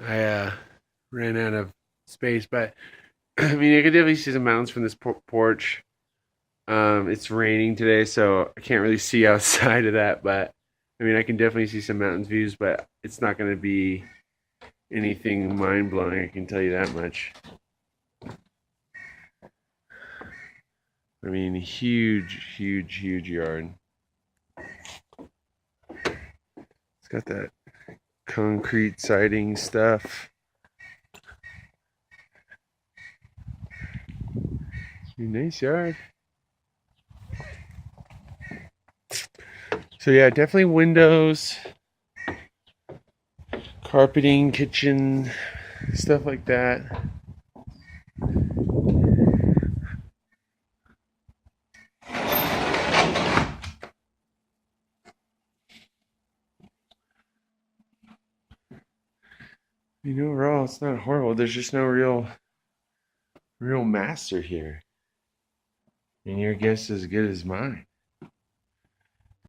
I ran out of space, but I mean, I could definitely see some mountains from this porch. It's raining today, so I can't really see outside of that, but I mean, I can definitely see some mountains views, but it's not going to be anything mind blowing. I can tell you that much. I mean, huge yard. It's got that concrete siding stuff. Nice yard. So yeah, definitely windows, carpeting, kitchen, stuff like that. Overall, it's not horrible. There's just no real master here. And your guess is as good as mine.